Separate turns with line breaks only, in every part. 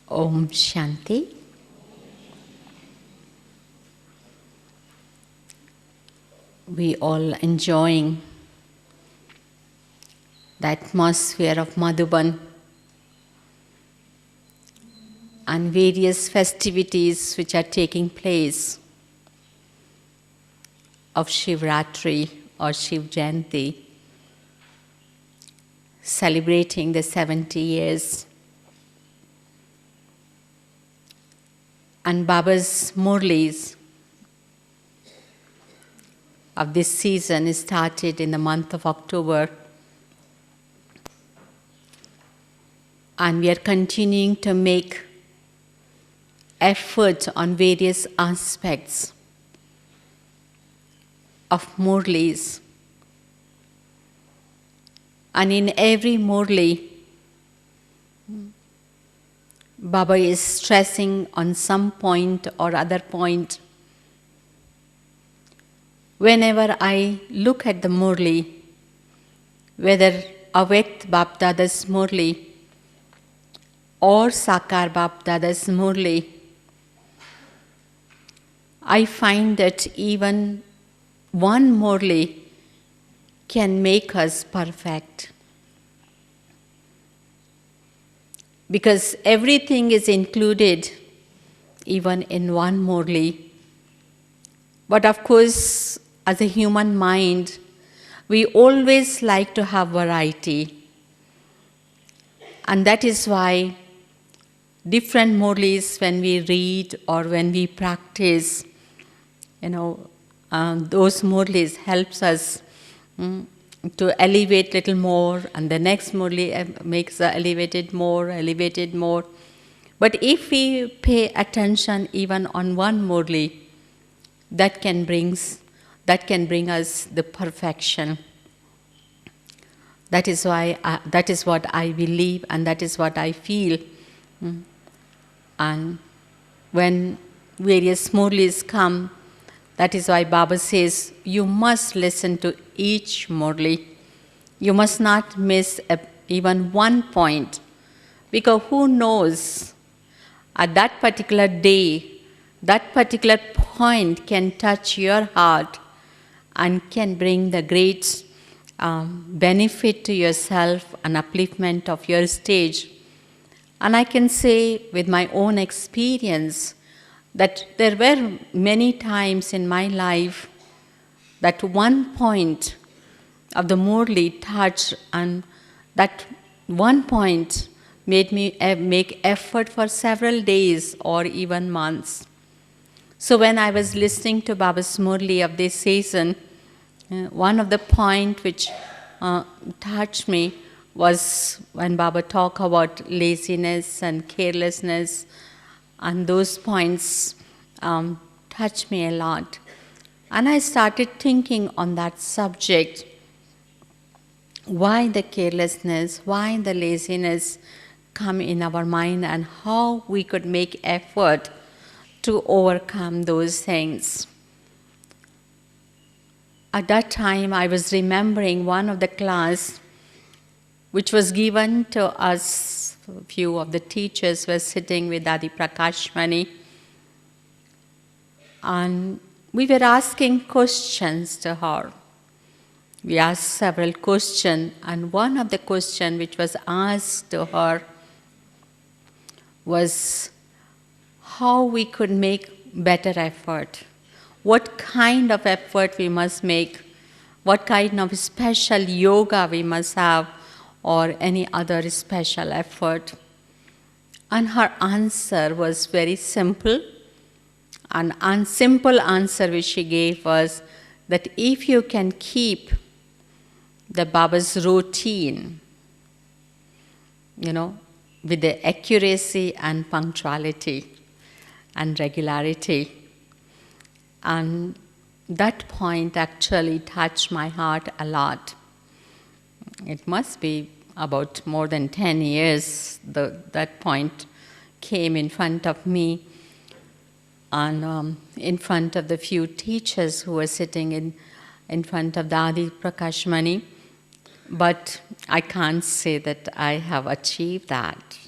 Om Shanti. We all enjoying the atmosphere of Madhuban and various festivities which are taking place of Shivratri or Shiv Jayanti, celebrating the 70 years. And Baba's Murlis of this season started in the month of October, and we are continuing to make effort on various aspects of Murlis. And in every Murli, Baba is stressing on some point or other point. Whenever I look at the Murli, whether Avyakt Bapdada's Murli or Sakar Bapdada's Murli, I find that even one Murli can make us perfect. Because everything is included even in one Murli. But of course, as a human mind, we always like to have variety. And that is why different Murlis, when we read or when we practice, those Murlis helps us to elevate little more, and the next Murli makes us elevated more. But if we pay attention even on one Murli, that can bring us the perfection. That is why that is what I believe, and that is what I feel. And when various Murlis come, that is why Baba says, you must listen to each Murli. You must not miss even one point. Because who knows, at that particular day, that particular point can touch your heart and can bring the great benefit to yourself and upliftment of your stage. And I can say with my own experience that there were many times in my life that one point of the Murli touched, and that one point made me make effort for several days or even months. So when I was listening to Baba's Murli of this season, one of the points which touched me was when Baba talked about laziness and carelessness, and those points touched me a lot. And I started thinking on that subject. Why the carelessness, why the laziness come in our mind, and how we could make effort to overcome those things. At that time, I was remembering one of the class which was given to us. A few of the teachers were sitting with Adi Prakashmani, and we were asking questions to her. We asked several questions, and one of the questions which was asked to her was how we could make better effort. What kind of effort we must make, what kind of special yoga we must have, or any other special effort. And her answer was very simple. An simple answer which she gave was that if you can keep the Baba's routine, with the accuracy and punctuality and regularity. And that point actually touched my heart a lot. It must be about more than 10 years that point came in front of me, and in front of the few teachers who were sitting in front of the Adi Prakashmani. But I can't say that I have achieved that.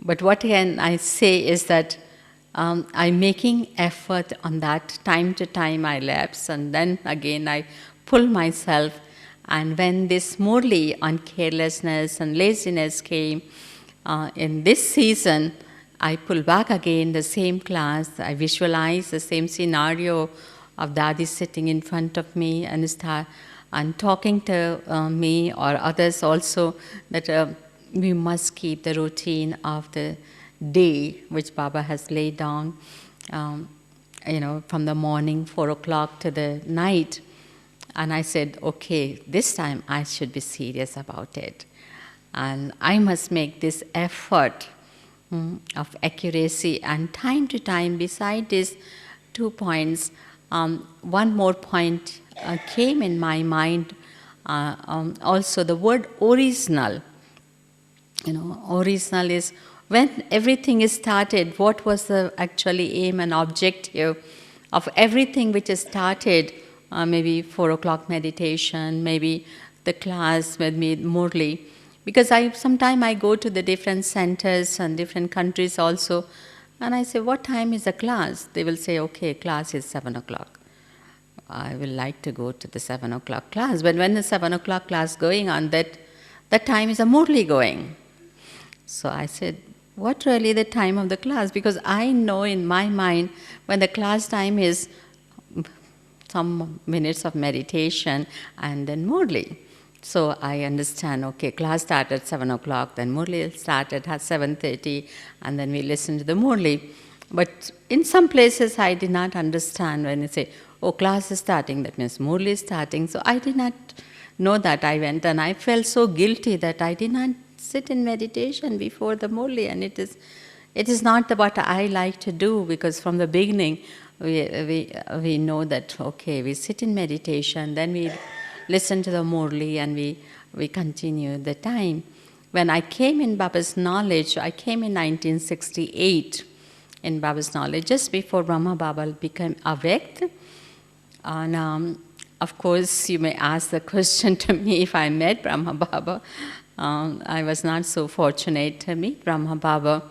But what can I say is that I'm making effort on that. Time to time I lapse, and then again I pull myself. And when this Murli on carelessness and laziness came in this season, I pull back again the same class. I visualize the same scenario of Dadi sitting in front of me and start and talking to me or others also that we must keep the routine of the day which Baba has laid down, from the morning 4 o'clock to the night. And I said, okay, this time I should be serious about it. And I must make this effort of accuracy. And time to time, beside these 2 points, one more point came in my mind. Also, the word original. Original is when everything is started, what was the actually aim and objective of everything which is started, maybe 4 o'clock meditation, maybe the class with me, Murli. Because sometimes I go to the different centers and different countries also, and I say, what time is the class? They will say, okay, class is 7 o'clock. I will like to go to the 7 o'clock class. But when the 7 o'clock class going on, that time is a Murli going. So I said, what really the time of the class? Because I know in my mind when the class time is some minutes of meditation and then Murli. So I understand, okay, class started at 7 o'clock, then Murli started at 7:30, and then we listen to the Murli. But in some places I did not understand when they say, oh, class is starting, that means Murli is starting. So I did not know that. I went and I felt so guilty that I did not sit in meditation before the Murli, and it is not what I like to do, because from the beginning we know that, okay, we sit in meditation, then we listen to the Murli, and we continue the time. When I came in Baba's knowledge, I came in 1968 in Baba's knowledge, just before Brahma Baba became awaked. And of course, you may ask the question to me if I met Brahma Baba. I was not so fortunate to meet Brahma Baba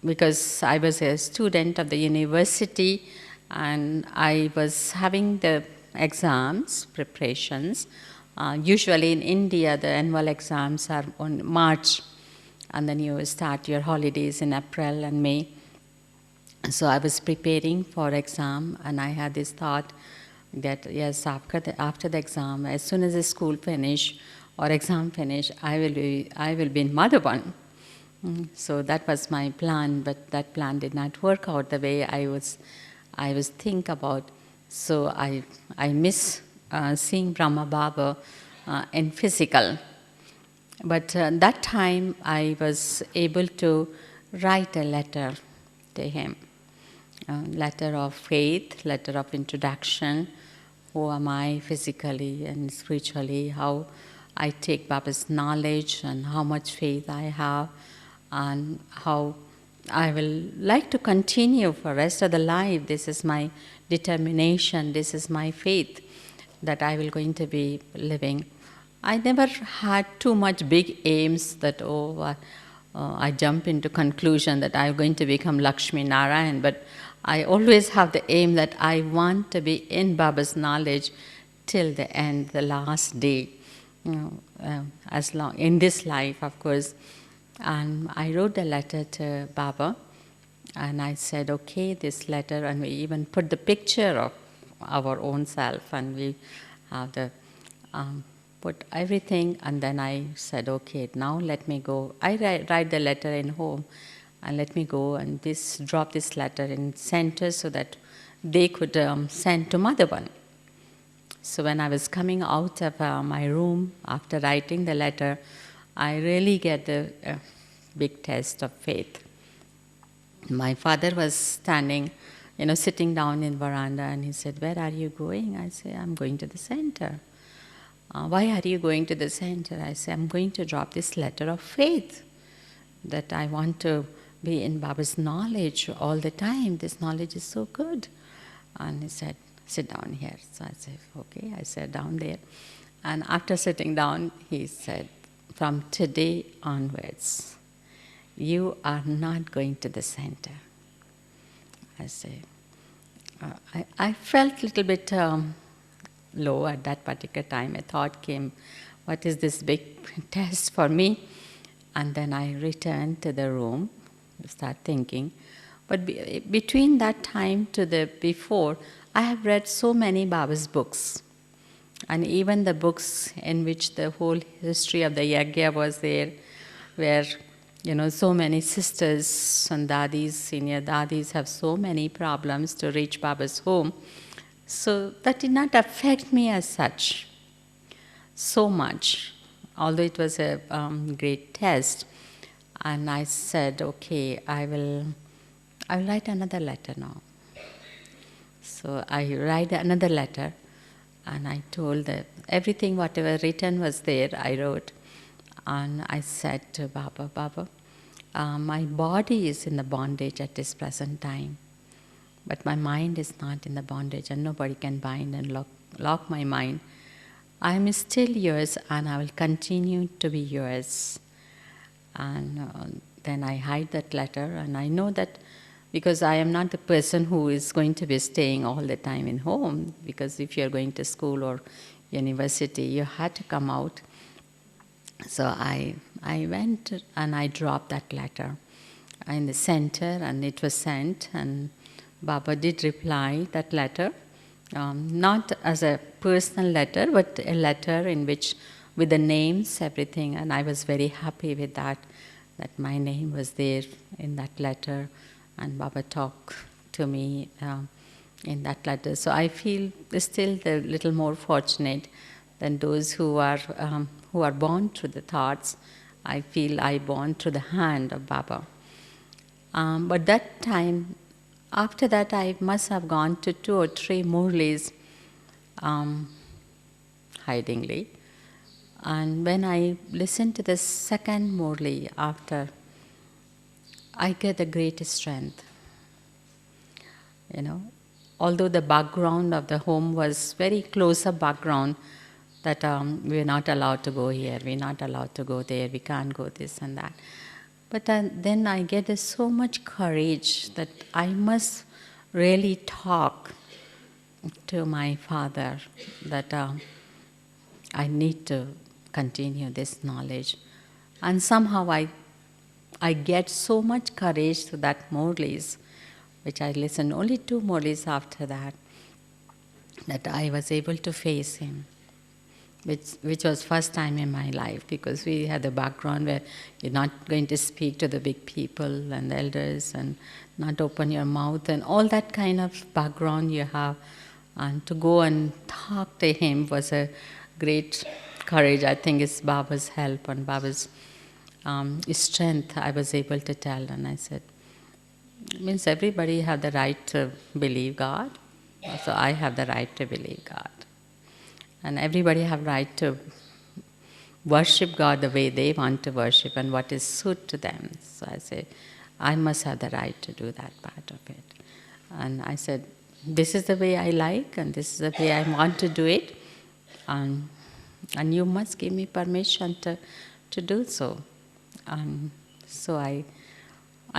because I was a student of the university and I was having the exams, preparations. Usually in India, the annual exams are on March, and then you start your holidays in April and May. So I was preparing for exam, and I had this thought that yes, after the exam, as soon as the school finish or exam finish, I will be in Madhavan. So that was my plan, but that plan did not work out the way I was think about. So I miss seeing Brahma Baba in physical. But that time I was able to write a letter to him, letter of faith, letter of introduction. Who am I physically and spiritually? How I take Baba's knowledge and how much faith I have, and how I will like to continue for rest of the life. This is my determination. This is my faith that I will going to be living. I never had too much big aims that, I jump into conclusion that I'm going to become Lakshmi Narayan, but I always have the aim that I want to be in Baba's knowledge till the end, the last day, as long in this life, of course. And I wrote a letter to Baba, and I said, okay, this letter, and we even put the picture of our own self, and we have the put everything, and then I said, okay, now let me go. I write the letter in home, and let me go and drop this letter in center so that they could send to Madhavan. So when I was coming out of my room after writing the letter, I really get the big test of faith. My father was standing, sitting down in veranda, and he said, where are you going? I said, I'm going to the center. Why are you going to the center? I said, I'm going to drop this letter of faith that I want to be in Baba's knowledge all the time. This knowledge is so good. And he said, sit down here. So I said, okay. I sat down there. And after sitting down, he said, from today onwards, you are not going to the center. I say, I felt a little bit low at that particular time. A thought came, what is this big test for me? And then I returned to the room, start thinking. But between that time to the before, I have read so many Baba's books. And even the books in which the whole history of the yagya was there, where so many sisters and dadis, senior dadis have so many problems to reach Baba's home. So that did not affect me as such so much, although it was a great test. And I said, okay, I will write another letter now. So I write another letter, and I told that everything, whatever written was there, I wrote. And I said to Baba, Baba, my body is in the bondage at this present time, but my mind is not in the bondage, and nobody can bind and lock my mind. I am still yours, and I will continue to be yours. And then I hide that letter, and I know that because I am not the person who is going to be staying all the time in home, because if you are going to school or university, you had to come out. So I went and I dropped that letter in the center, and it was sent, and Baba did reply that letter, not as a personal letter, but a letter in which, with the names, everything, and I was very happy with that my name was there in that letter, and Baba talked to me in that letter. So I feel still a little more fortunate than those who are born through the thoughts. I feel I born through the hand of Baba. But that time, after that, I must have gone to 2 or 3 Murlis hidingly. And when I listened to the second Murli after, I get the greatest strength. Although the background of the home was very close-up background, that we're not allowed to go here, we're not allowed to go there, we can't go this and that. But then I get so much courage that I must really talk to my father that I need to continue this knowledge. And somehow I get so much courage to that Murlis, which I listened only 2 Murlis after that I was able to face him, which was first time in my life, because we had a background where you're not going to speak to the big people and the elders and not open your mouth and all that kind of background you have. And to go and talk to him was a great courage. I think it's Baba's help and Baba's strength I was able to tell. And I said, means everybody have the right to believe God, so I have the right to believe God. And everybody have right to worship God the way they want to worship and what is suit to them. So I say, I must have the right to do that part of it. And I said, this is the way I like, and this is the way I want to do it, and you must give me permission to do so. So I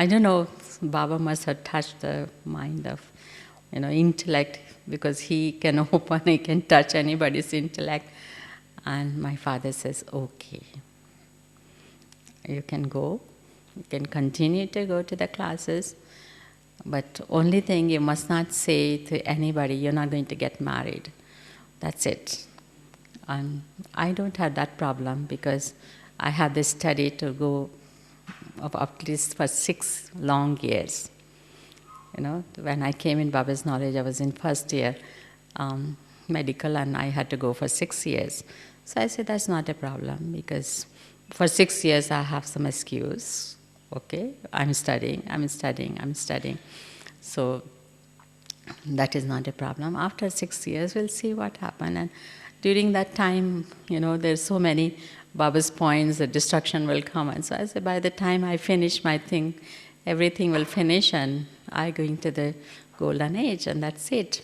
don't know, Baba must have touched the mind of, intellect, because he can open, he can touch anybody's intellect. And my father says, okay, you can go, you can continue to go to the classes, but only thing you must not say to anybody, you're not going to get married. That's it. And I don't have that problem, because I had this study to go of at least for 6 long years. When I came in Baba's knowledge, I was in first year medical, and I had to go for 6 years. So I said, that's not a problem, because for 6 years I have some excuse. Okay, I'm studying. So that is not a problem. After 6 years, we'll see what happens. And during that time, there's so many Baba's points, the destruction will come. And so I said, by the time I finish my thing, everything will finish, and I go into the golden age, and that's it.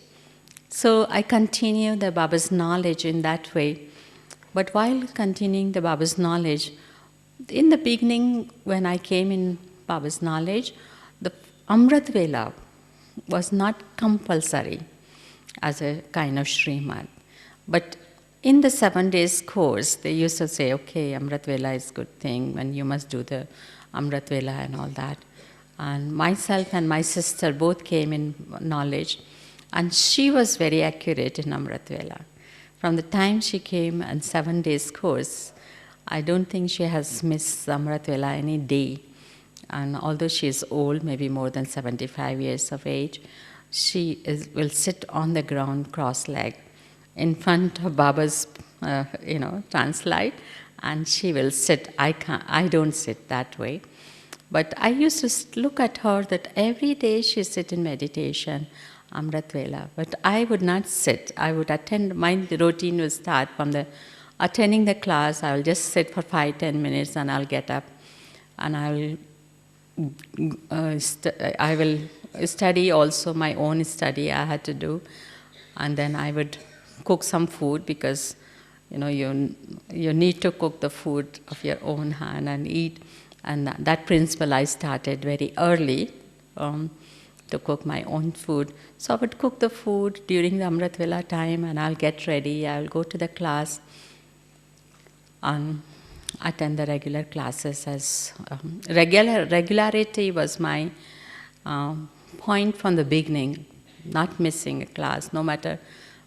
So I continue the Baba's knowledge in that way. But while continuing the Baba's knowledge, In the beginning, when I came in Baba's knowledge, the Amrit Vela was not compulsory as a kind of Srimad. But in the 7 days course, they used to say, okay, Amrit Vela is a good thing, and you must do the Amrit Vela and all that. And myself and my sister both came in knowledge, and she was very accurate in Amrit Vela. From the time she came and 7 days course, I don't think she has missed Amrit Vela any day. And although she is old, maybe more than 75 years of age, will sit on the ground cross-legged in front of Baba's, translate, and she will sit. I don't sit that way. But I used to look at her that every day she sit in meditation, Amrit Vela. But I would not sit. I would attend, my routine will start from the attending the class. I will just sit for 5-10 minutes and I'll get up and I will study also my own study I had to do. And then I would cook some food because you need to cook the food of your own hand and eat. And that principle I started very early to cook my own food. So I would cook the food during the Amrit Vela time and I'll get ready. I'll go to the class and attend the regular classes. As regularity was my point from the beginning, not missing a class, no matter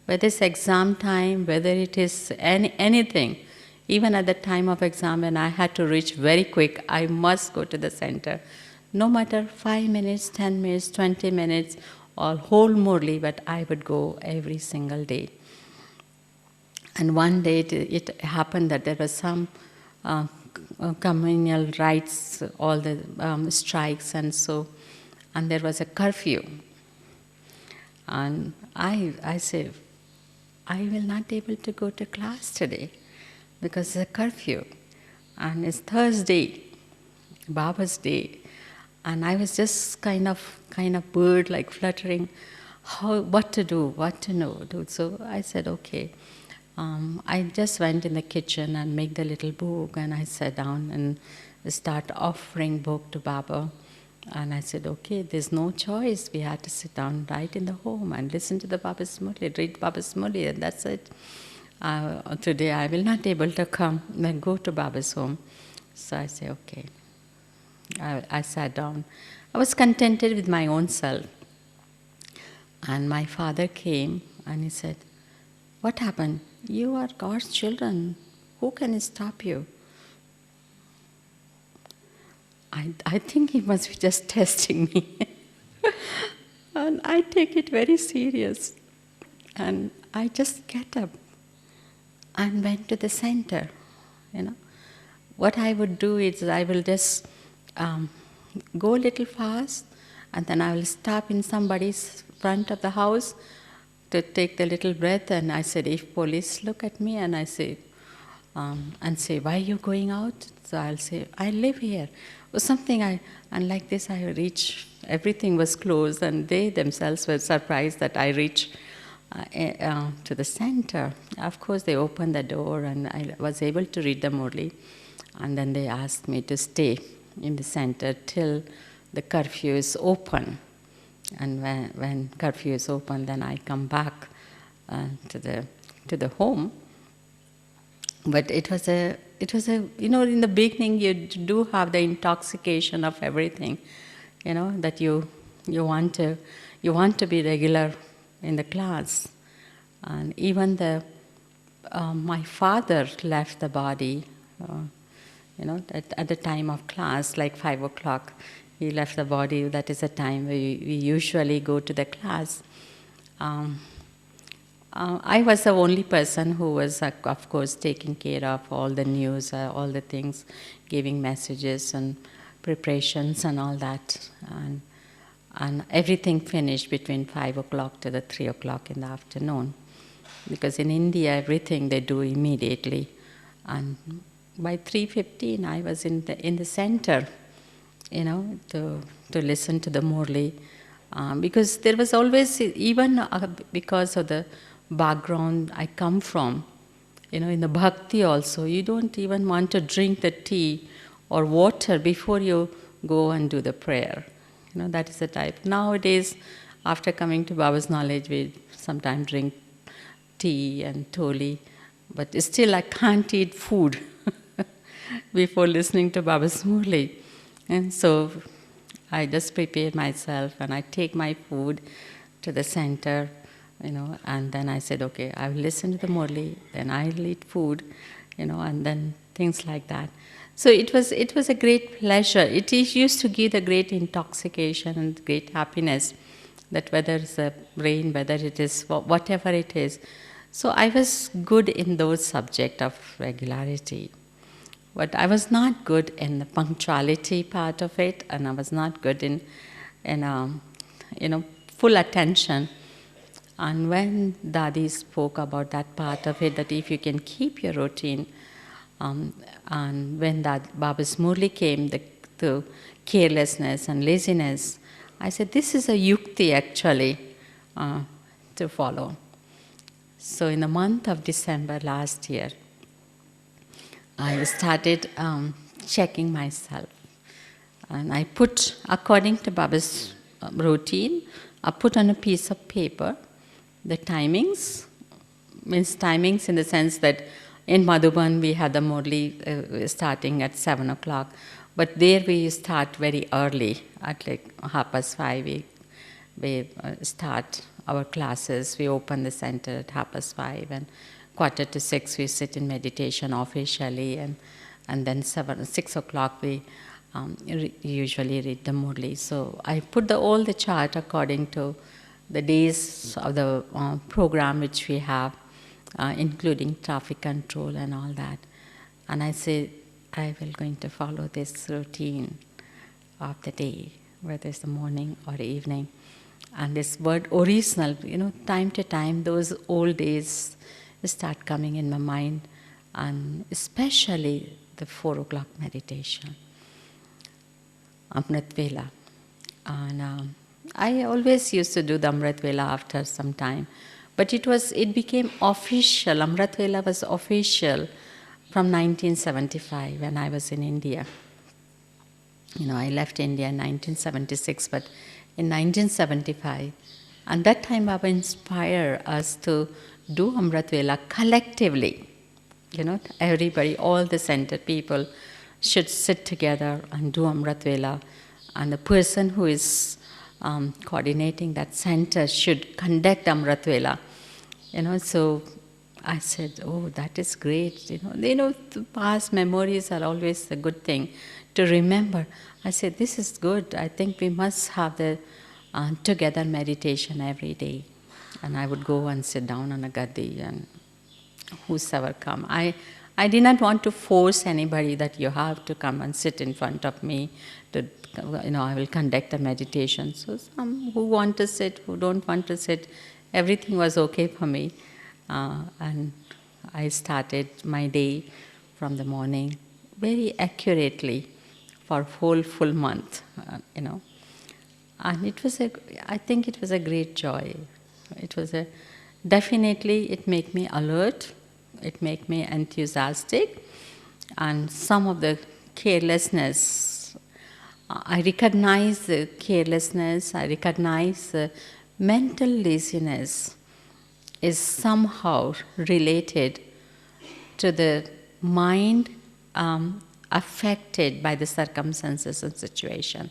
whether it's exam time, whether it is anything. Even at the time of exam when I had to reach very quick, I must go to the center. No matter 5 minutes, 10 minutes, 20 minutes, or whole Murli, but I would go every single day. And one day it happened that there was some communal rights, all the strikes and there was a curfew. And I said, I will not be able to go to class today because it's a curfew. And it's Thursday, Baba's day. And I was just kind of bird, like fluttering, what to do. So I said, okay. I just went in the kitchen and make the little book, and I sat down and start offering book to Baba. And I said, okay, there's no choice. We had to sit down right in the home and listen to the Baba's Murli, read Baba's Murli, and that's it. Today I will not be able to come and go to Baba's home. So I said, okay. I sat down. I was contented with my own self. And my father came and he said, what happened? You are God's children. Who can stop you? I think he must be just testing me. And I take it very serious. And I just get up and went to the center. What I would do is I will just go a little fast, and then I will stop in somebody's front of the house to take the little breath. And I said, if police look at me and I say, and say, why are you going out? So I'll say, I live here. Or something, and like this I reach, everything was closed, and they themselves were surprised that I reached to the center. Of course, they opened the door and I was able to read the Murli. And then they asked me to stay in the center till the curfew is open. And when curfew is open, then I come back to the home. But it was a in the beginning you do have the intoxication of everything, that you want to be regular in the class. And even my father left the body, at the time of class, like 5 o'clock, he left the body. That is the time we usually go to the class. I was the only person who was, of course, taking care of all the news, all the things, giving messages and preparations and all that. And everything finished between 5 o'clock to the 3 o'clock in the afternoon. Because in India, everything they do immediately. And by 3:15, I was in the center, to listen to the Murli. Because there was always, even because of the background I come from, in the bhakti also, you don't even want to drink the tea or water before you go and do the prayer. That is the type. Nowadays, after coming to Baba's knowledge, we sometimes drink tea and toli, but still I can't eat food before listening to Baba's Murli. And so I just prepare myself and I take my food to the center, and then I said, okay, I will listen to the Murli, then I'll eat food, and then things like that. So it was a great pleasure. Used to give the great intoxication and great happiness, that whether it's a rain, whether it is whatever it is. So I was good in those subject of regularity. But I was not good in the punctuality part of it, and I was not good in full attention. And when Dadi spoke about that part of it, that if you can keep your routine, and when that Baba's Murli came, the carelessness and laziness, I said, this is a yukti actually to follow. So in the month of December last year, I started checking myself. And I put, according to Baba's routine, I put on a piece of paper the timings, means timings in the sense that in Madhuban we had the Murli starting at 7 o'clock, but there we start very early, at like 5:30 we start our classes. We open the center at 5:30, and 5:45 we sit in meditation officially, and then 6 o'clock we usually read the Murli. So I put all the chart according to the days of the program which we have, including traffic control and all that. And I say, I will going to follow this routine of the day, whether it's the morning or evening. And this word original, time to time, those old days start coming in my mind, and especially the 4 o'clock meditation, Amrit Vela. And I always used to do the Amrit Vela after some time, but it became official. Amrit Vela was official from 1975 when I was in India. I left India in 1976, but in 1975, and that time Baba inspired us to do Amrit Vela collectively. Everybody, all the center people should sit together and do Amrit Vela, and the person who is coordinating that center should conduct Amrit Vela. So I said, oh, that is great. The past memories are always a good thing to remember. I said, this is good. I think we must have the together meditation every day. And I would go and sit down on a gaddi, and whosoever come. I did not want to force anybody that you have to come and sit in front of me to, I will conduct a meditation. So some who want to sit, who don't want to sit, everything was okay for me. And I started my day from the morning very accurately for whole full month, And I think it was a great joy. Definitely it made me alert, it made me enthusiastic, and some of the carelessness, I recognize the carelessness, I recognize the mental laziness is somehow related to the mind affected by the circumstances and situation.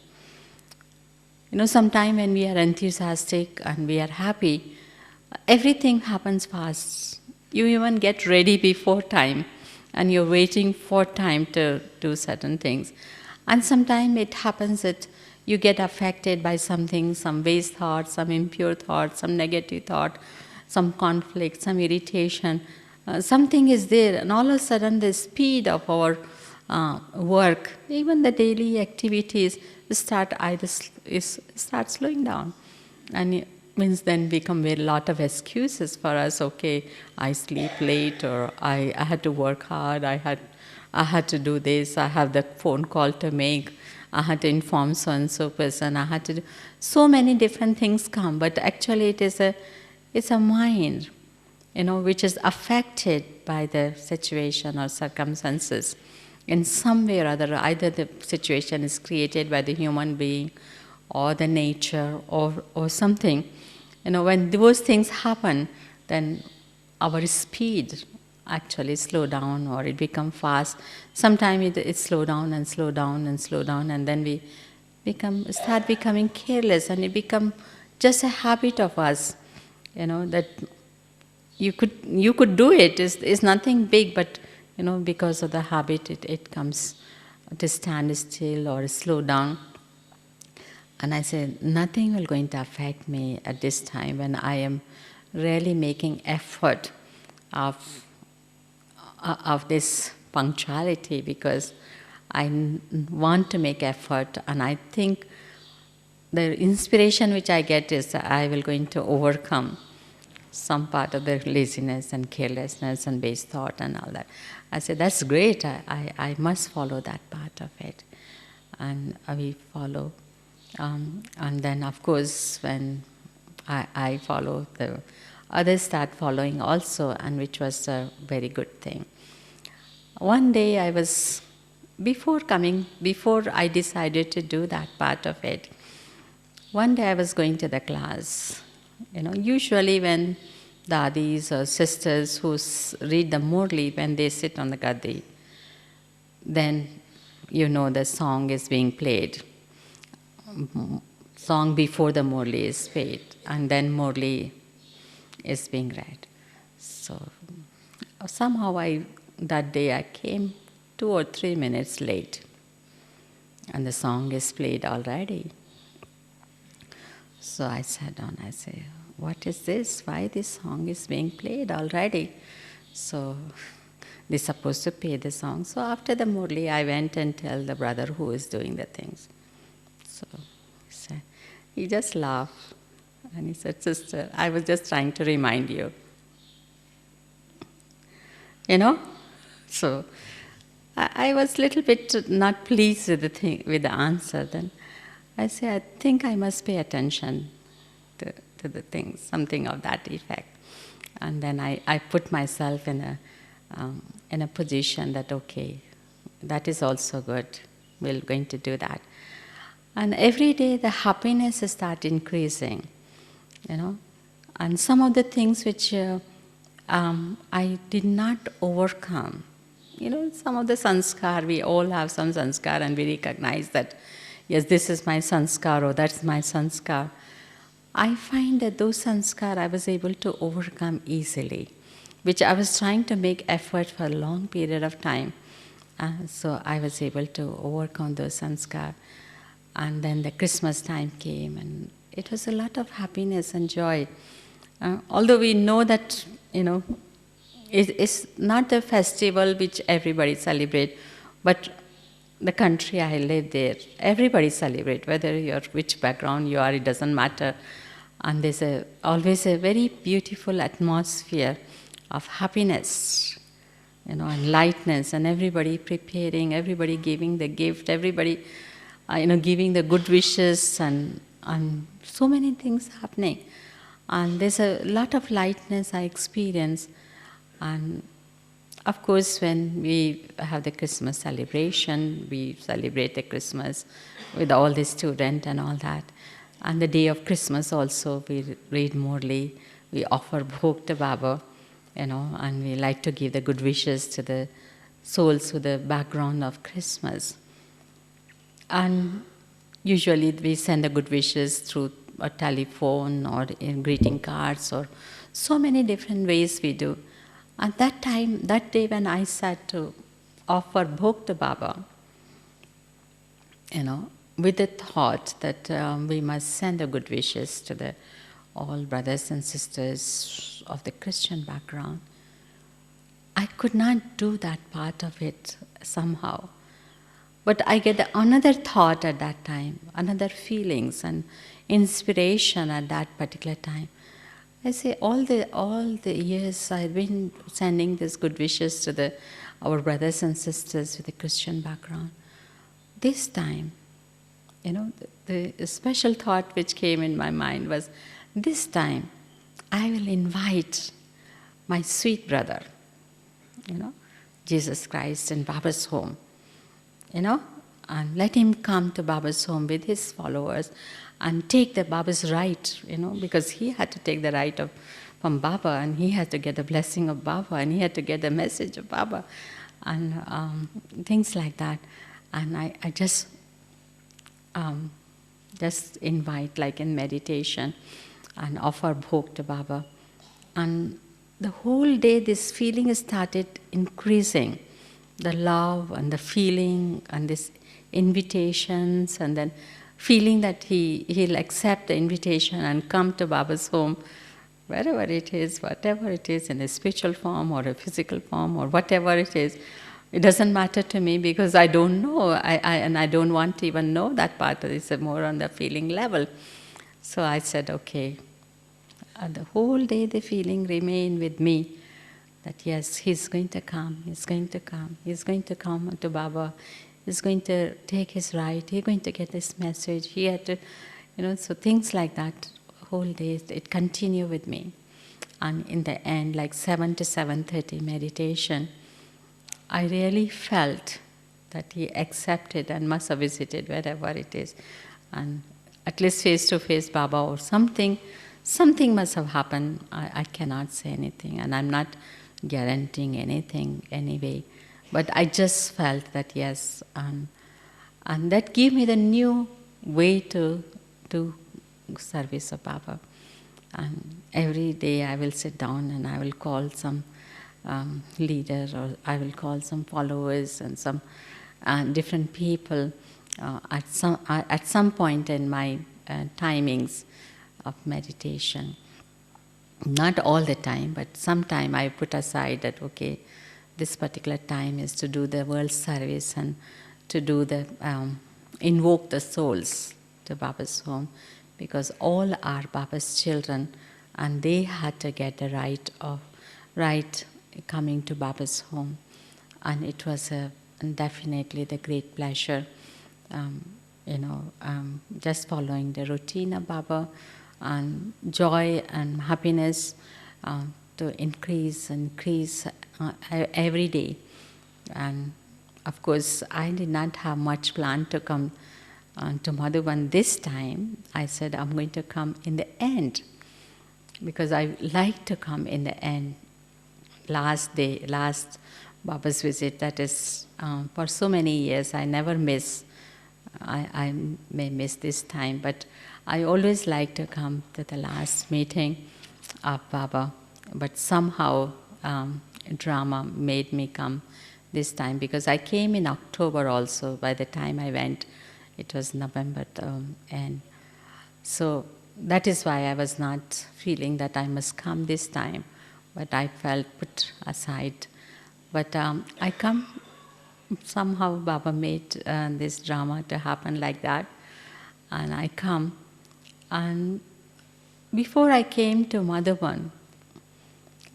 Sometimes when we are enthusiastic and we are happy, everything happens fast. You even get ready before time, and you're waiting for time to do certain things. And sometimes it happens that you get affected by something, some waste thought, some impure thought, some negative thought, some conflict, some irritation. Something is there, and all of a sudden the speed of our work, even the daily activities, start slowing down, and it means then become a lot of excuses for us. Okay, I sleep late, or I had to work hard. I had to do this. I have the phone call to make. I had to inform so and so person. I had to do so many different things come, but actually it's a mind, which is affected by the situation or circumstances. in some way or other, either the situation is created by the human being or the nature or something. When those things happen, then our speed actually slow down or it become fast. Sometimes it slow down and slow down and slow down, and then we start becoming careless, and it become just a habit of us, that you could do it. It's nothing big, but because of the habit, it comes to stand still or slow down. And I said, nothing will going to affect me at this time when I am really making effort of this punctuality, because I want to make effort, and I think the inspiration which I get is that I will going to overcome some part of the laziness and carelessness and base thought and all that. I said, that's great. I must follow that part of it. And we follow. And then, of course, when I follow, the others start following also, and which was a very good thing. One day I was, before I decided to do that part of it, one day I was going to the class. Usually when dadis or sisters who read the Murli, when they sit on the gaddi, then the song is being played. Song before the Murli is played, and then Murli is being read. So somehow that day I came 2 or 3 minutes late, and the song is played already. So I sat down, I said, what is this? Why this song is being played already? So they're supposed to play the song. So after the Murli, I went and tell the brother who is doing the things. So he just laughed, and he said, sister, I was just trying to remind you. So I was a little bit not pleased with the answer. Then I said, I think I must pay attention to the things, something of that effect. And then I put myself in a position that, okay, that is also good. We're going to do that. And every day the happiness start increasing, And some of the things which I did not overcome, some of the sanskar, we all have some sanskar, and we recognize that, yes, this is my sanskar or that's my sanskar. I find that those sanskar I was able to overcome easily, which I was trying to make effort for a long period of time. So I was able to overcome those sanskar. And then the Christmas time came, and it was a lot of happiness and joy. Although we know that, it's not a festival which everybody celebrates, but the country I live there, everybody celebrates, whether you're which background you are, it doesn't matter. And there's always a very beautiful atmosphere of happiness, and lightness, and everybody preparing, everybody giving the gift, everybody giving the good wishes, and so many things happening. And there's a lot of lightness I experience. And of course, when we have the Christmas celebration, we celebrate the Christmas with all the students and all that. And the day of Christmas also, we read Murli, we offer bhog to Baba, and we like to give the good wishes to the souls with the background of Christmas. And usually we send the good wishes through a telephone or in greeting cards, or so many different ways we do. At that time, that day when I sat to offer bhog to Baba, with the thought that we must send the good wishes to all brothers and sisters of the Christian background, I could not do that part of it somehow. But I get another thought at that time, another feelings and inspiration at that particular time. I say, all the years I've been sending these good wishes to our brothers and sisters with a Christian background. This time, the special thought which came in my mind was, this time I will invite my sweet brother, Jesus Christ, in Baba's home. you know, and let him come to Baba's home with his followers and take the Baba's right, you know, because he had to take the right from Baba, and he had to get the blessing of Baba, and he had to get the message of Baba, and things like that. And I just invite, like in meditation, and offer bhog to Baba. And the whole day this feeling started increasing, the love and the feeling and this invitations, and then feeling that he'll accept the invitation and come to Baba's home, wherever it is, whatever it is, in a spiritual form or a physical form or whatever it is. It doesn't matter to me because I don't know, and I don't want to even know that part. It's more on the feeling level. So I said, okay. And the whole day the feeling remained with me that yes, he's going to come, he's going to come, he's going to come to Baba, he's going to take his right, he's going to get this message, he had to, so things like that, whole day, it continued with me. And in the end, like 7 to 7:30 meditation, I really felt that he accepted and must have visited wherever it is. And at least face-to-face Baba or something must have happened. I cannot say anything, and I'm not guaranteeing anything anyway. But I just felt that yes, and that gave me the new way to do service of Baba. And every day I will sit down and I will call some leader, or I will call some followers and some different people at some point in my timings of meditation. Not all the time, but sometime I put aside that, okay, this particular time is to do the world service and to do the invoke the souls to Baba's home, because all are Baba's children and they had to get the right coming to Baba's home. And it was definitely the great pleasure, just following the routine of Baba, and joy and happiness to increase every day. And of course, I did not have much plan to come to Madhuban this time. I said I'm going to come in the end, because I like to come in the end. Last Baba's visit, that is for so many years, I never miss. I may miss this time, but I always like to come to the last meeting of Baba. But somehow drama made me come this time, because I came in October also. By the time I went, it was November end. So that is why I was not feeling that I must come this time, but I felt put aside. But I come, somehow Baba made this drama to happen like that, and I come. And before I came to Madhuban,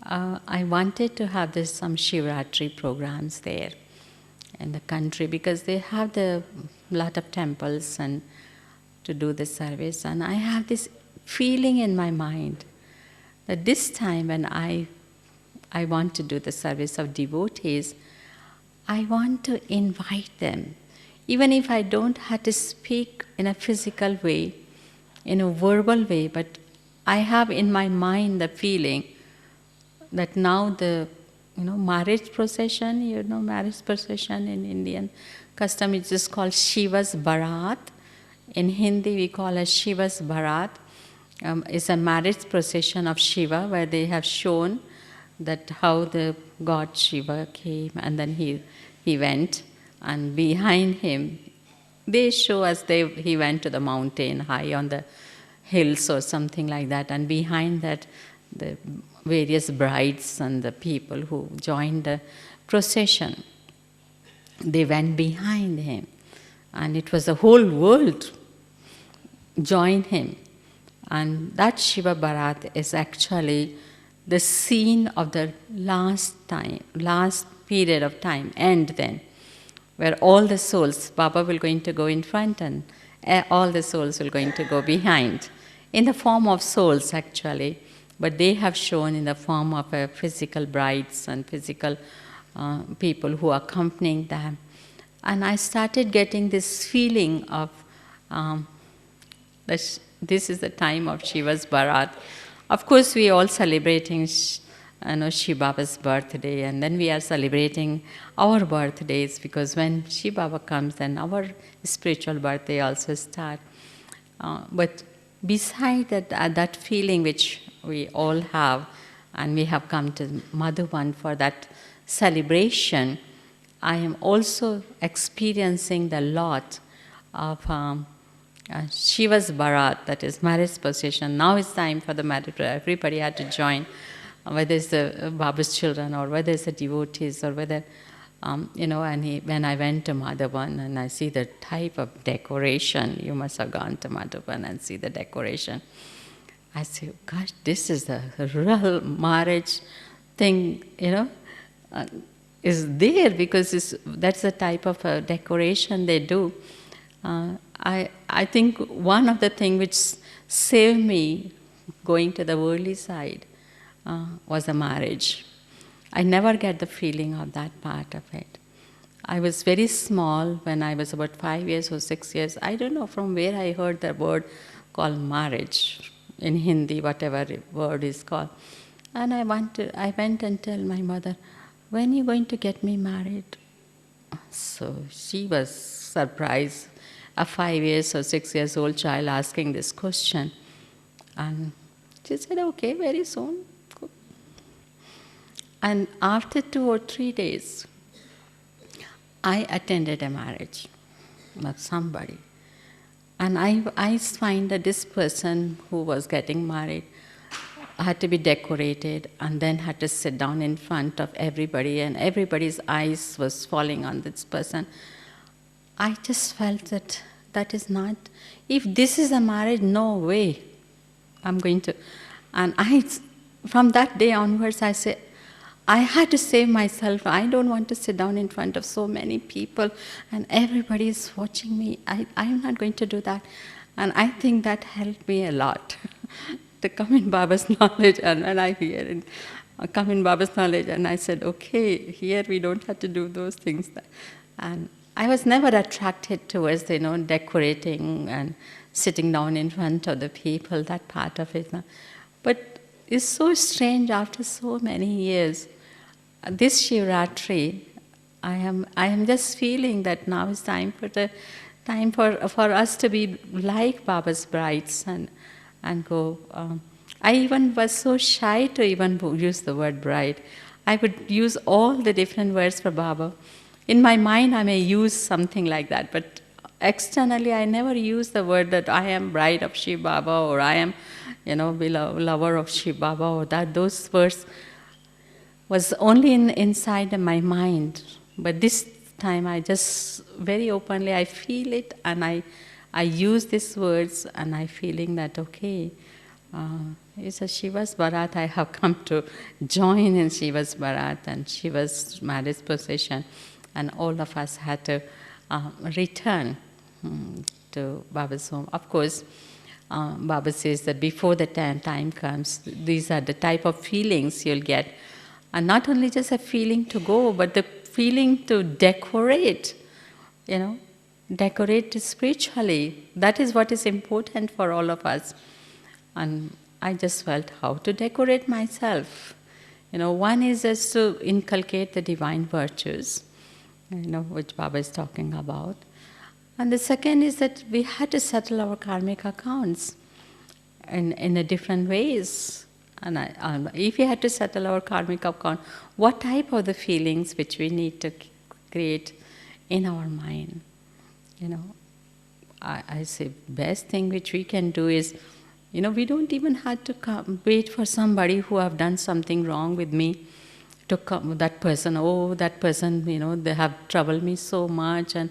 I wanted to have some Shivratri programs there in the country, because they have a lot of temples and to do the service. And I have this feeling in my mind that this time when I want to do the service of devotees, I want to invite them, even if I don't have to speak in a physical way, in a verbal way, but I have in my mind the feeling that now the marriage procession, marriage procession in Indian custom is just called Shiva's Barat. In Hindi we call it Shiva's Barat. It's a marriage procession of Shiva, where they have shown that how the god Shiva came and then he went, and behind him they show us he went to the mountain high on the hills or something like that, and behind that the various brides and the people who joined the procession, they went behind him, and it was the whole world joined him. And that Shiva Bharat is actually the scene of the last period of time, end then, where all the souls, Baba will going to go in front and all the souls will going to go behind, in the form of souls actually, but they have shown in the form of physical brides and physical people who are accompanying them. And I started getting this feeling of um, this is the time of Shiva's Bharat. Of course, we all celebrating Shiva Baba's birthday, and then we are celebrating our birthdays, because when Shiva Baba comes, then our spiritual birthday also starts. But beside that, that feeling which we all have, and we have come to Madhuban for that celebration, I am also experiencing the lot of Shiva's Bharat, that is marriage procession. Now it's time for the marriage. Everybody had to join, whether it's the Baba's children or whether it's the devotees or whether, when I went to Madhavan and I see the type of decoration, you must have gone to Madhavan and see the decoration. I say, gosh, this is the real marriage thing, is there, because that's the type of decoration they do. I think one of the things which saved me going to the worldly side was a marriage. I never get the feeling of that part of it. I was very small when I was about 5 years or 6 years. I don't know from where I heard the word called marriage in Hindi, whatever word is called. And I went and tell my mother, when are you going to get me married? So she was surprised, a 5 years or 6 years old child asking this question. And she said, okay, very soon. And after 2 or 3 days, I attended a marriage of somebody. And I find that this person who was getting married had to be decorated and then had to sit down in front of everybody, and everybody's eyes was falling on this person. I just felt that is not, if this is a marriage, no way I'm going to. And from that day onwards, I said, I had to save myself. I don't want to sit down in front of so many people and everybody is watching me. I'm not going to do that. And I think that helped me a lot to come in Baba's knowledge. And when I hear it, come in Baba's knowledge, and I said, okay, here we don't have to do those things. And I was never attracted towards, decorating and sitting down in front of the people, that part of it. But it's so strange after so many years. This Shivratri, I am just feeling that now is time for us to be like Baba's brides and go. I even was so shy to even use the word bride. I would use all the different words for Baba. In my mind, I may use something like that, but externally, I never use the word that I am bride of Shiv Baba, or I am, lover of Shiv Baba, or that. Those words was only inside my mind. But this time, I just very openly, I feel it, and I use these words, and I feeling that, okay, it's a Shiva's Bharat. I have come to join in Shiva's Bharat and Shiva's marriage procession, and all of us had to return to Baba's home. Of course, Baba says that before the time comes, these are the type of feelings you'll get. And not only just a feeling to go, but the feeling to decorate, decorate spiritually. That is what is important for all of us. And I just felt how to decorate myself. One is just to inculcate the divine virtues, which Baba is talking about. And the second is that we had to settle our karmic accounts in a different ways. And if we had to settle our karmic account, what type of the feelings which we need to create in our mind? I say best thing which we can do is, we don't even have to wait for somebody who have done something wrong with me to come. That person, they have troubled me so much, and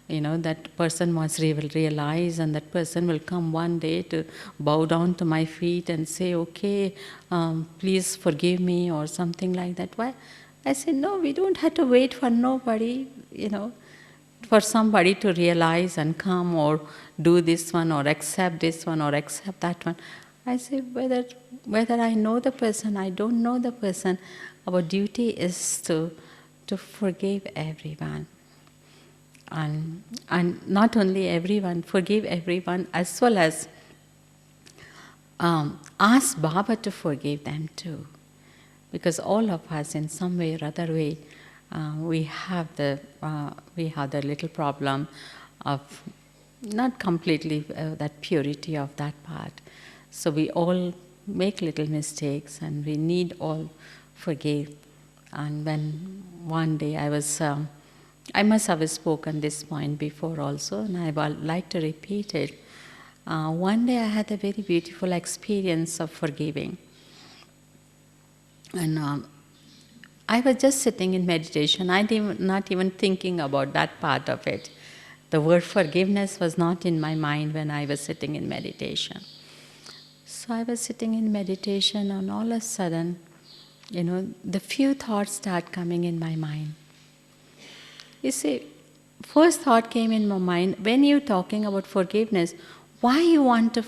that person must realize, and that person will come one day to bow down to my feet and say, okay, please forgive me, or something like that. Why? I said, no, we don't have to wait for nobody, for somebody to realize and come or do this one or accept this one or accept that one. I say, whether I know the person, I don't know the person, our duty is to forgive everyone. And not only everyone, forgive everyone, as well as ask Baba to forgive them too. Because all of us, in some way or other way, we have the little problem of not completely that purity of that part. So we all make little mistakes, and we need all forgive. And when one day I must have spoken this point before also, and I would like to repeat it. One day I had a very beautiful experience of forgiving. And I was just sitting in meditation. I did not even thinking about that part of it. The word forgiveness was not in my mind when I was sitting in meditation. So I was sitting in meditation, and all of a sudden, the few thoughts start coming in my mind. You see, first thought came in my mind, when you're talking about forgiveness, why you want to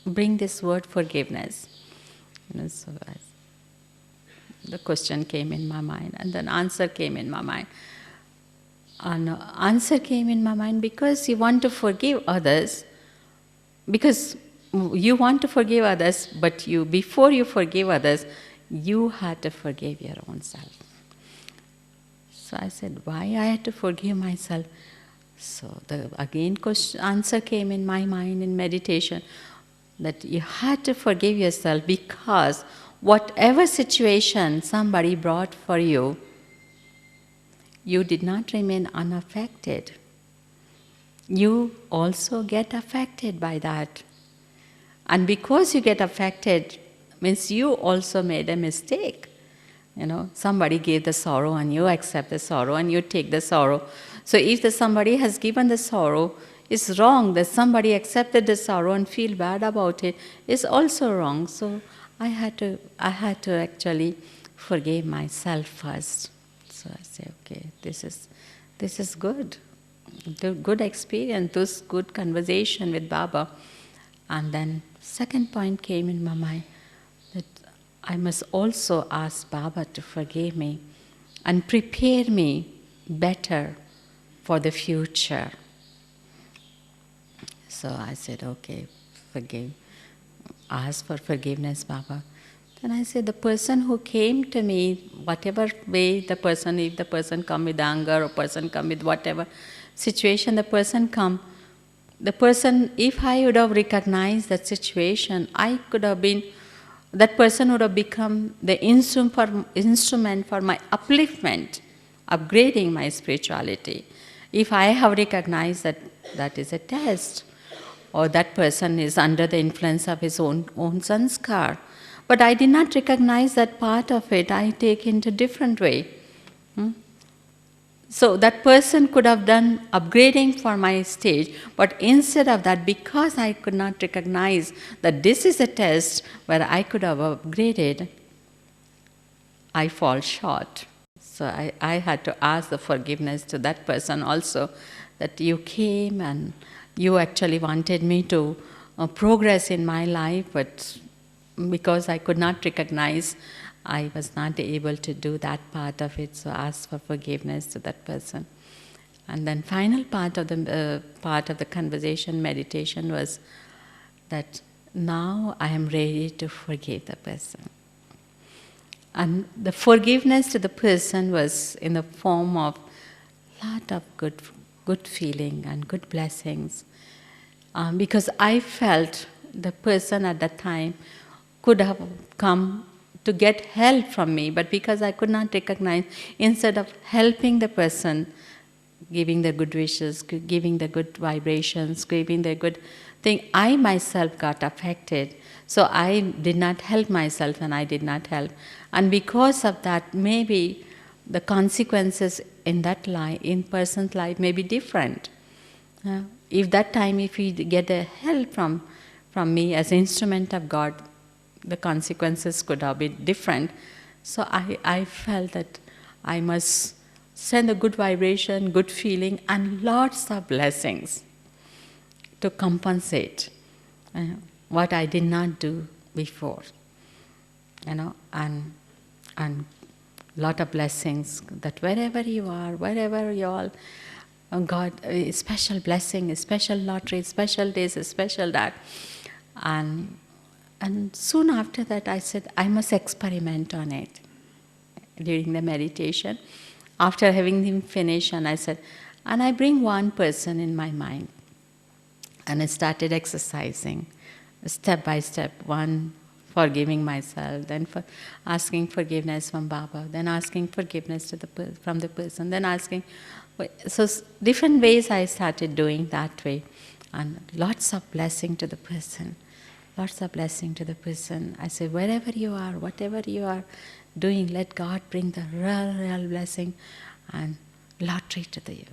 bring this word forgiveness? So the question came in my mind, and then answer came in my mind. And answer came in my mind because you want to forgive others, because you want to forgive others, but before you forgive others, you had to forgive your own self. So I said, why I had to forgive myself? So answer came in my mind in meditation, that you had to forgive yourself because whatever situation somebody brought for you, you did not remain unaffected. You also get affected by that. And because you get affected, means you also made a mistake. Somebody gave the sorrow and you accept the sorrow and you take the sorrow. So if somebody has given the sorrow, it's wrong. That somebody accepted the sorrow and feel bad about it is also wrong. So I had to actually forgive myself first. So I say, okay, this is good. The good experience, this good conversation with Baba. And then second point came in my mind, that I must also ask Baba to forgive me and prepare me better for the future. So I said, okay, ask for forgiveness, Baba. Then I said, the person who came to me, whatever way if the person come with anger or person come with whatever situation the person come, if I would have recognized that situation, that person would have become the instrument for my upliftment, upgrading my spirituality. If I have recognized that is a test, or that person is under the influence of his own sanskar, but I did not recognize that part of it, I take into different way. So that person could have done upgrading for my stage, but instead of that, because I could not recognize that this is a test where I could have upgraded, I fall short. So I had to ask the forgiveness to that person also, that you came and you actually wanted me to progress in my life, but because I could not recognize, I was not able to do that part of it, so ask for forgiveness to that person. And then final part of the conversation, meditation, was that now I am ready to forgive the person. And the forgiveness to the person was in the form of lot of good feeling and good blessings, because I felt the person at that time could have come to get help from me, but because I could not recognize, instead of helping the person, giving the good wishes, giving the good vibrations, giving the good thing, I myself got affected. So I did not help myself and I did not help. And because of that, maybe the consequences in person's life may be different. If that time, if we get a help from me as an instrument of God, the consequences could have been different. So I felt that I must send a good vibration, good feeling, and lots of blessings to compensate what I did not do before. And lot of blessings, that wherever you are, God, a special blessing, a special lottery, special this, a special that. And, and soon after that, I said, I must experiment on it during the meditation. After having him finish, and I said, and I bring one person in my mind. And I started exercising step by step, one forgiving myself, then for asking forgiveness from Baba, then asking forgiveness to from the person, then asking. So different ways I started doing that way. And lots of blessing to the person. Lots of blessing to the person. I say, wherever you are, whatever you are doing, let God bring the real blessing and lottery to you.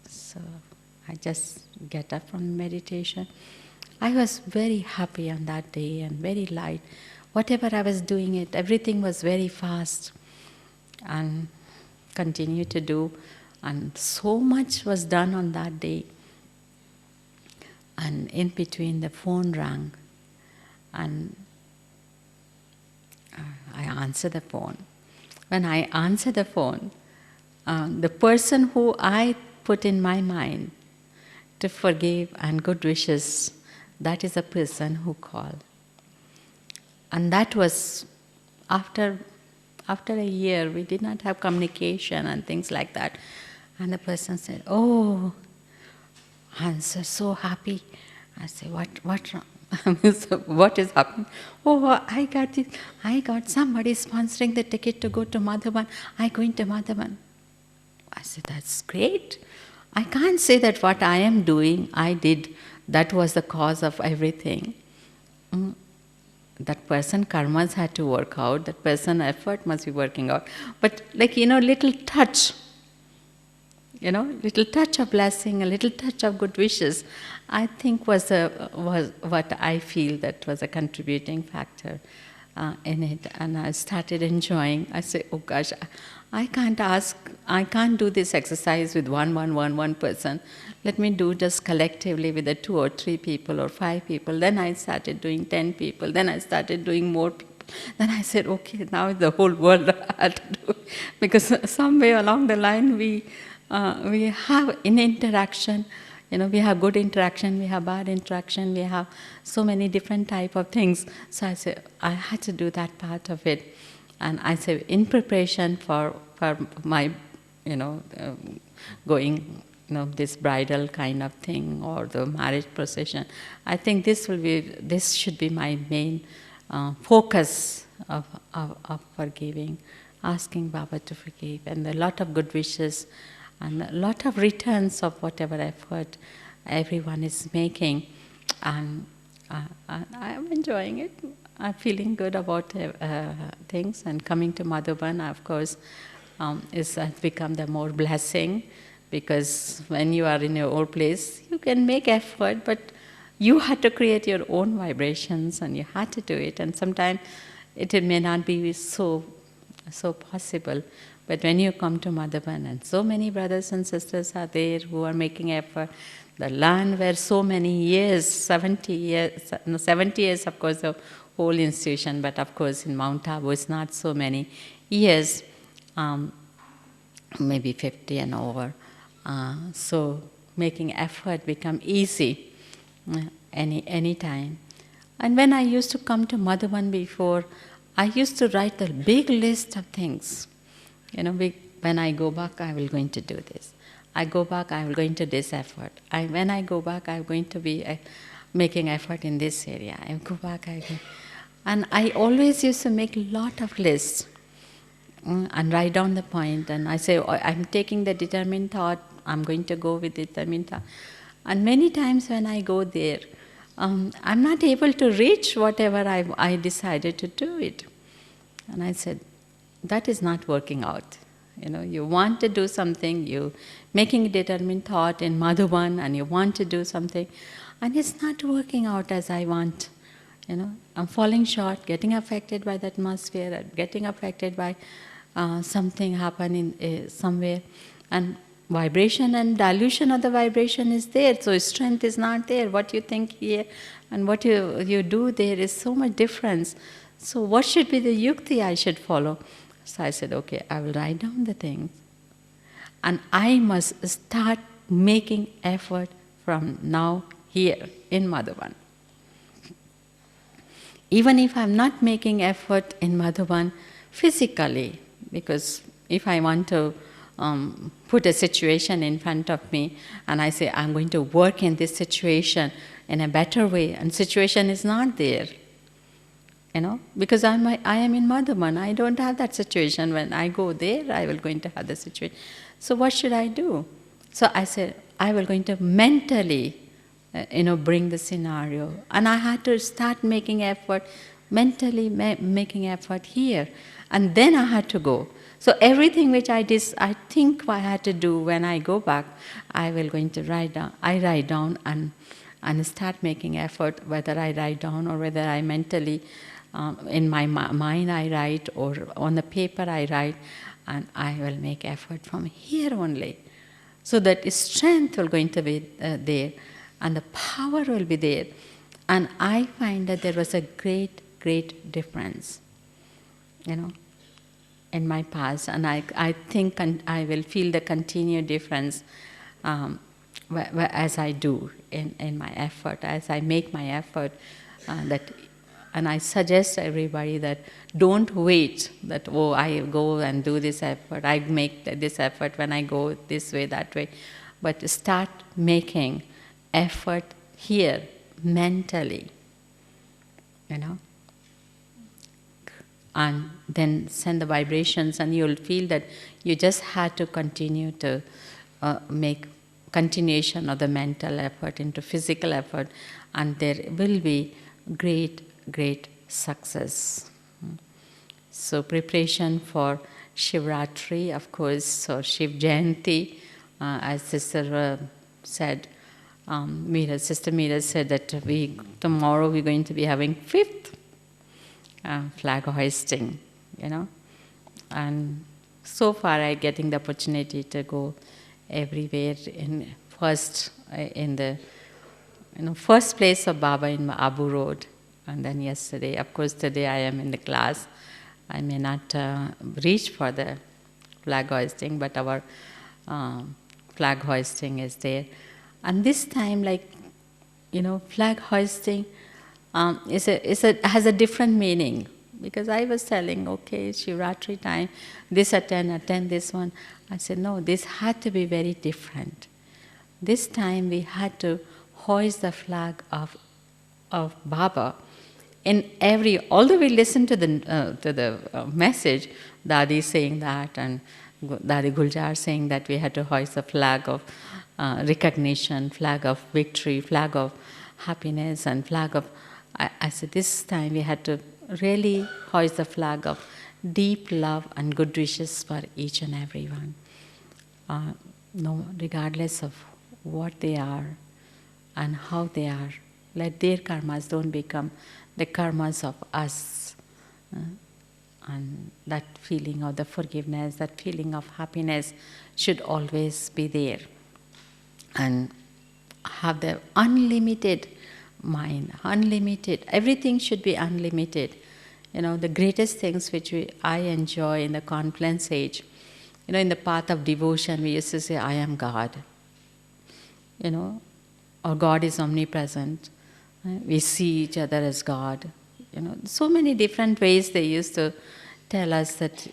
So I just get up from meditation. I was very happy on that day and very light. Whatever I was doing it, everything was very fast and continue to do. And so much was done on that day. And in between the phone rang and I answered the phone. When I answered the phone, the person who I put in my mind to forgive and good wishes, that is a person who called. And that was after a year, we did not have communication and things like that. And the person said, oh, Hans, so happy. I said, what wrong? What is happening? Oh, I got somebody sponsoring the ticket to go to Madhavan. I'm going to Madhavan. I said, that's great. I can't say that what I am doing, I did, that was the cause of everything. That person karmas had to work out, that person effort must be working out. But little touch, little touch of blessing, a little touch of good wishes, I think was what I feel that was a contributing factor in it. And I started enjoying. I say, oh gosh, I can't do this exercise with one person. Let me do just collectively with the 2 or 3 people or 5 people. Then I started doing 10 people. Then I started doing more people. Then I said, okay, now the whole world I had to do. Because somewhere along the line we have in interaction, we have good interaction, we have bad interaction, we have so many different type of things. So I said, I had to do that part of it. And I say, in preparation for my, going, this bridal kind of thing or the marriage procession, I think this should be my main focus of forgiving, asking Baba to forgive, and a lot of good wishes, and a lot of returns of whatever effort everyone is making, and I am enjoying it. I'm feeling good about things, and coming to Madhuban, of course, has become the more blessing, because when you are in your old place, you can make effort, but you had to create your own vibrations, and you had to do it, and sometimes it may not be so possible. But when you come to Madhavan, and so many brothers and sisters are there who are making effort, the land where so many years, 70 years, of course, the whole institution, but of course in Mount Abu it's not so many years, maybe 50 and over. So making effort become easy any time. And when I used to come to Madhavan before, I used to write a big list of things. When I go back, I will going to do this. I go back, I will going to this effort. When I go back, I'm going to be making effort in this area. I go back, and I always used to make a lot of lists and write down the point. And I say, oh, I'm taking the determined thought, I'm going to go with determined thought. And many times when I go there, I'm not able to reach whatever I decided to do it. And I said, that is not working out. You want to do something, you making a determined thought in Madhuban, and you want to do something, and it's not working out as I want. I'm falling short, getting affected by the atmosphere, getting affected by something happening somewhere, and vibration and dilution of the vibration is there, so strength is not there. What you think here and what you do there is so much difference. So what should be the yukti I should follow? So I said, okay, I will write down the things. And I must start making effort from now here in Madhuban. Even if I'm not making effort in Madhuban physically, because if I want to put a situation in front of me and I say I'm going to work in this situation in a better way, and situation is not there, because I am in Madhuban, I don't have that situation. When I go there, I will going to have the situation. So what should I do? So I said, I will going to mentally, bring the scenario. And I had to start making effort, mentally making effort here. And then I had to go. So everything which I think I had to do when I go back, I will going to write down. I write down and start making effort, whether I write down or whether I mentally, in my mind I write, or on the paper I write, and I will make effort from here only. So that strength will going to be there, and the power will be there. And I find that there was a great, great difference, in my past. And I think I will feel the continued difference as I do in my effort, as I make my effort. And I suggest everybody that don't wait that, I go and do this effort, I make this effort when I go this way, that way. But start making effort here, mentally, And then send the vibrations, and you'll feel that you just had to continue to make continuation of the mental effort into physical effort, and there will be great, great success. So preparation for Shivratri, of course, or Shiv Jayanti, as Sister said, Sister Meera said that tomorrow we're going to be having 5th flag hoisting, And so far I'm getting the opportunity to go everywhere in the first place of Baba in Abu Road. And then yesterday, of course today I am in the class. I may not reach for the flag hoisting, but our flag hoisting is there. And this time, flag hoisting has a different meaning. Because I was telling, okay, Shivratri time, attend this one. I said, no, this had to be very different. This time we had to hoist the flag of Baba although we listened to the message, Dadi saying that, and Dadi Guljar saying that we had to hoist the flag of recognition, flag of victory, flag of happiness, and flag of... I said this time we had to really hoist the flag of deep love and good wishes for each and every one. Regardless of what they are and how they are, let their karmas don't become the karmas of us. And that feeling of the forgiveness, that feeling of happiness should always be there. And have the unlimited mind, unlimited. Everything should be unlimited. The greatest things which I enjoy in the confluence age, in the path of devotion, we used to say, I am God. Or God is omnipresent. We see each other as God. So many different ways they used to tell us that,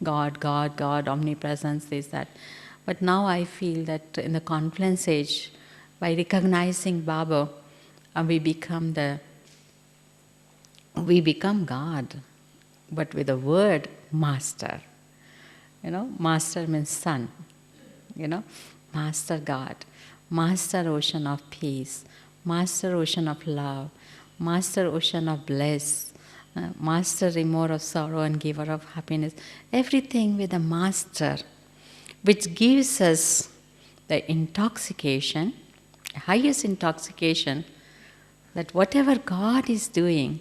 God, God, God, omnipresence, this, that. But now I feel that in the confluence age, by recognizing Baba, we become God, but with the word master. Master means son. Master God, master ocean of peace, master ocean of love, master ocean of bliss, master remover of sorrow and giver of happiness. Everything with a master, which gives us the intoxication, highest intoxication, that whatever God is doing,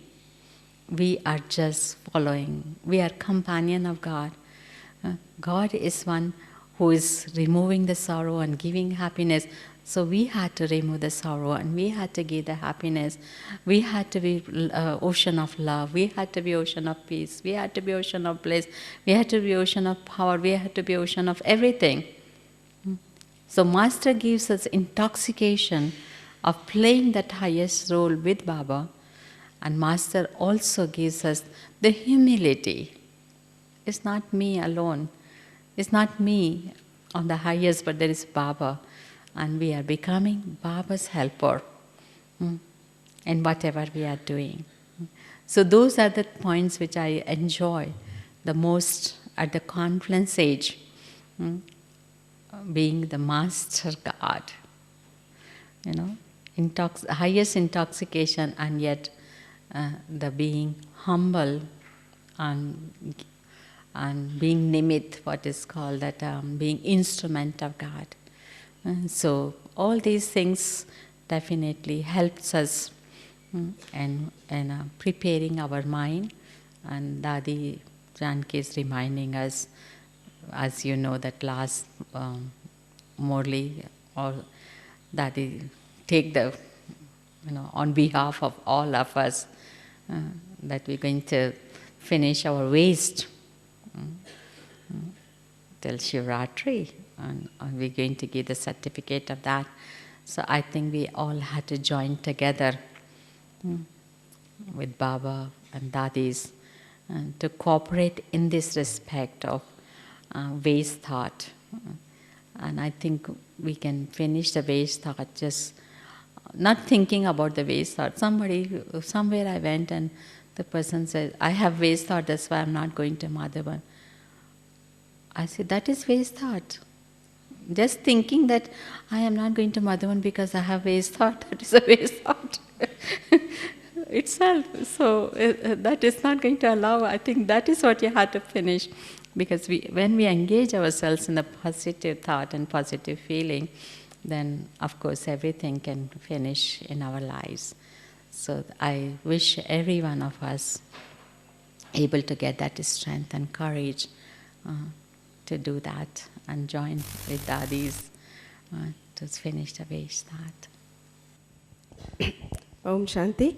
we are just following. We are companion of God. God is one who is removing the sorrow and giving happiness. So we had to remove the sorrow and we had to give the happiness. We had to be ocean of love. We had to be ocean of peace. We had to be ocean of bliss. We had to be ocean of power. We had to be ocean of everything. So Master gives us intoxication of playing that highest role with Baba, and Master also gives us the humility. It's not me alone. It's not me on the highest, but there is Baba, and we are becoming Baba's helper in whatever we are doing. So those are the points which I enjoy the most at the confluence age, being the Master God. You know, highest intoxication, and yet the being humble and being nimit, what is called that, being instrument of God. So all these things definitely helps us in preparing our mind. And Dadi Janki is reminding us, as you know, that last Morley or Dadi take the, on behalf of all of us, that we're going to finish our waste till Shivratri, and we're going to give the certificate of that. So I think we all had to join together with Baba and Dadis to cooperate in this respect of waste thought. And I think we can finish the waste thought just not thinking about the waste thought. Somewhere I went and the person said, I have waste thought, that's why I'm not going to Madhavan. I said, that is waste thought. Just thinking that I am not going to Madhavan because I have waste thought, that is a waste thought itself. So that is not going to allow. I think that is what you have to finish. Because when we engage ourselves in the positive thought and positive feeling, then of course everything can finish in our lives. So I wish every one of us able to get that strength and courage to do that and join with Dadis to finish the waste thought.
Om Shanti.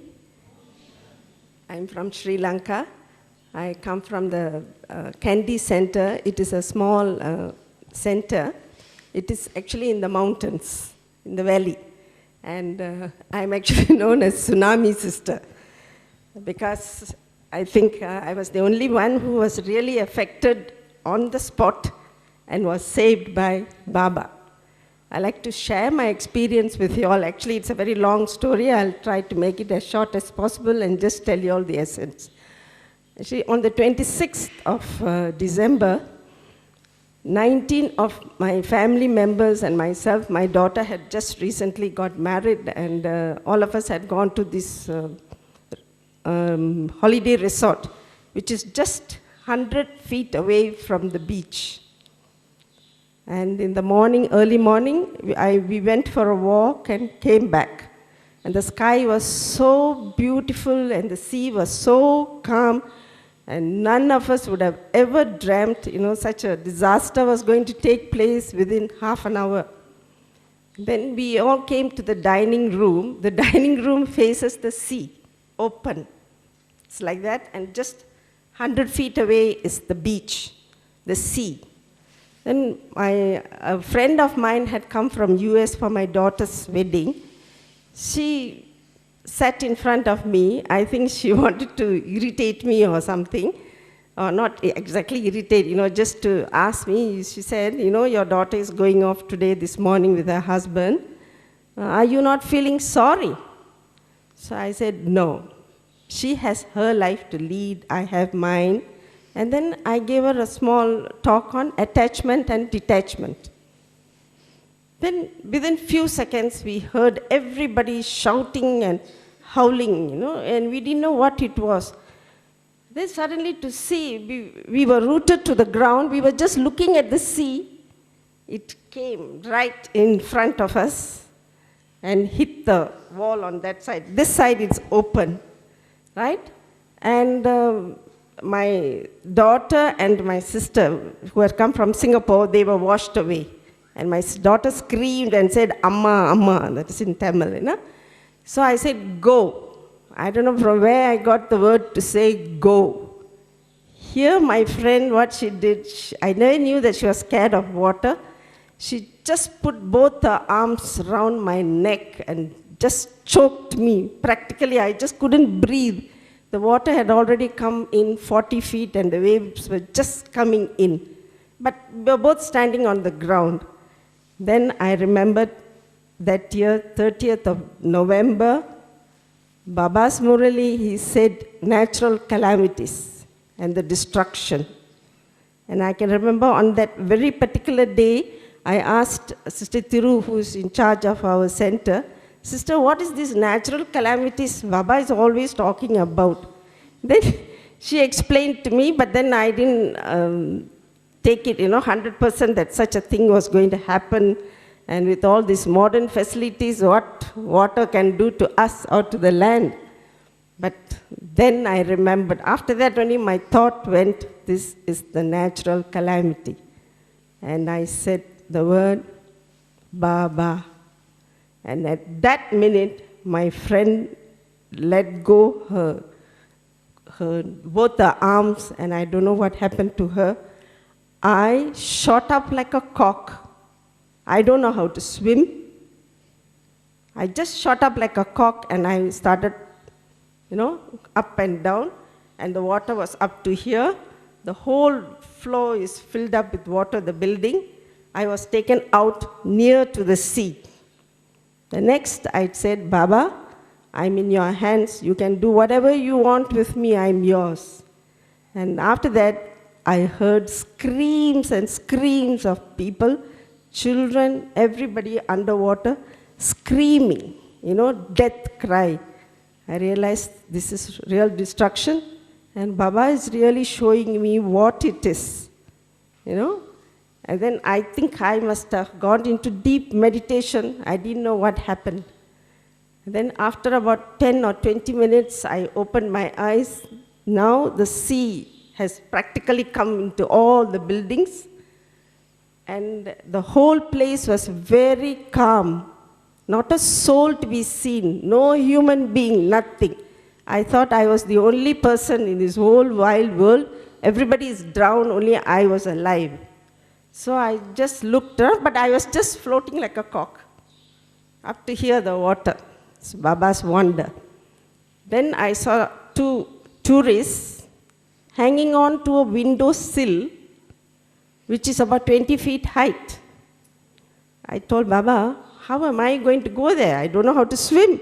I'm from Sri Lanka. I come from the Kandy Center. It is a small center. It is actually in the mountains, in the valley. And I'm actually known as Tsunami Sister because I think I was the only one who was really affected on the spot and was saved by Baba. I like to share my experience with you all. Actually, it's a very long story. I'll try to make it as short as possible and just tell you all the essence. Actually, on the 26th of December, 19 of my family members and myself, my daughter had just recently got married, and all of us had gone to this holiday resort, which is just 100 feet away from the beach. And in the morning, early morning, we went for a walk and came back. And the sky was so beautiful and the sea was so calm, and none of us would have ever dreamt, such a disaster was going to take place within half an hour. Then we all came to the dining room. The dining room faces the sea, open. It's like that, and just 100 feet away is the beach, the sea. Then a friend of mine had come from US for my daughter's wedding. She sat in front of me. I think she wanted to irritate me or something, or not exactly irritate, just to ask me. She said, your daughter is going off today, this morning with her husband. Are you not feeling sorry? So I said, no. She has her life to lead, I have mine. And then I gave her a small talk on attachment and detachment. Then within few seconds, we heard everybody shouting and howling, and we didn't know what it was. Then suddenly to see, we were rooted to the ground. We were just looking at the sea. It came right in front of us and hit the wall on that side. This side, it's open, right? And my daughter and my sister, who had come from Singapore, they were washed away. And my daughter screamed and said, Amma, Amma, that is in Tamil, So I said, go. I don't know from where I got the word to say go. Here, my friend, what she did, I never knew that she was scared of water. She just put both her arms around my neck and just choked me. Practically, I just couldn't breathe. The water had already come in 40 feet and the waves were just coming in. But we were both standing on the ground. Then I remembered that year, 30th of November, Baba's Murali, he said natural calamities and the destruction. And I can remember on that very particular day, I asked Sister Thiru, who is in charge of our center, Sister, what is these natural calamities Baba is always talking about? Then she explained to me, but then I didn't take it, 100% that such a thing was going to happen. And with all these modern facilities, what water can do to us or to the land. But then I remembered, after that only my thought went, this is the natural calamity. And I said the word, Baba. And at that minute, my friend let go both her arms, and I don't know what happened to her. I shot up like a cock. I don't know how to swim. I just shot up like a cock, and I started, up and down, and the water was up to here. The whole floor is filled up with water, the building. I was taken out near to the sea. The next, I said, Baba, I'm in your hands. You can do whatever you want with me. I'm yours. And after that, I heard screams and screams of people, children, everybody underwater, screaming, death cry. I realized this is real destruction, and Baba is really showing me what it is, And then I think I must have gone into deep meditation. I didn't know what happened. And then after about 10 or 20 minutes, I opened my eyes. Now the sea has practically come into all the buildings. And the whole place was very calm. Not a soul to be seen, no human being, nothing. I thought I was the only person in this whole wild world. Everybody is drowned, only I was alive. So I just looked up, but I was just floating like a cock. Up to here, the water. It's Baba's wonder. Then I saw two tourists hanging on to a window sill, which is about 20 feet height. I told Baba, how am I going to go there? I don't know how to swim.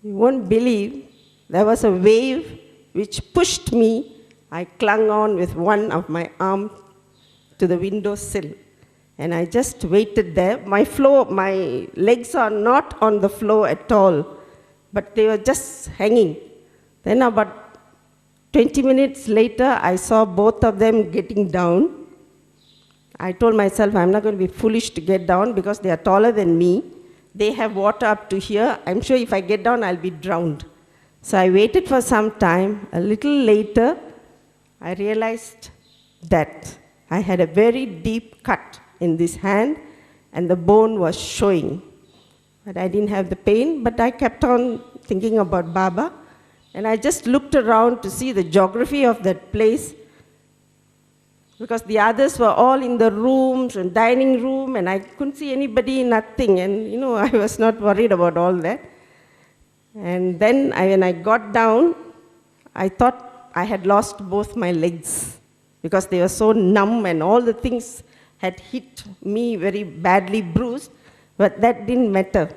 You won't believe, there was a wave which pushed me. I clung on with one of my arms to the window sill. And I just waited there. My legs are not on the floor at all, but they were just hanging. Then about 20 minutes later, I saw both of them getting down. I told myself, I'm not going to be foolish to get down because they are taller than me. They have water up to here. I'm sure if I get down, I'll be drowned. So I waited for some time. A little later, I realized that I had a very deep cut in this hand, and the bone was showing. But I didn't have the pain, but I kept on thinking about Baba. And I just looked around to see the geography of that place, because the others were all in the rooms and dining room, and I couldn't see anybody, nothing. And, I was not worried about all that. And then when I got down, I thought I had lost both my legs because they were so numb and all the things had hit me very badly bruised, but that didn't matter.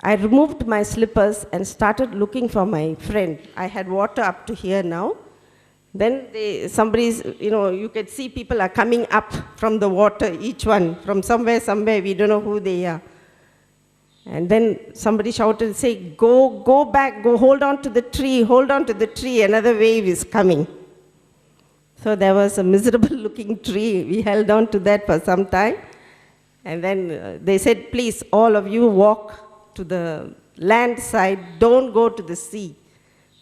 I removed my slippers and started looking for my friend. I had water up to here now. Then you could see people are coming up from the water, each one, from somewhere, we don't know who they are. And then somebody shouted and said, go back, go hold on to the tree, another wave is coming. So there was a miserable looking tree. We held on to that for some time. And then they said, please, all of you walk to the land side, don't go to the sea.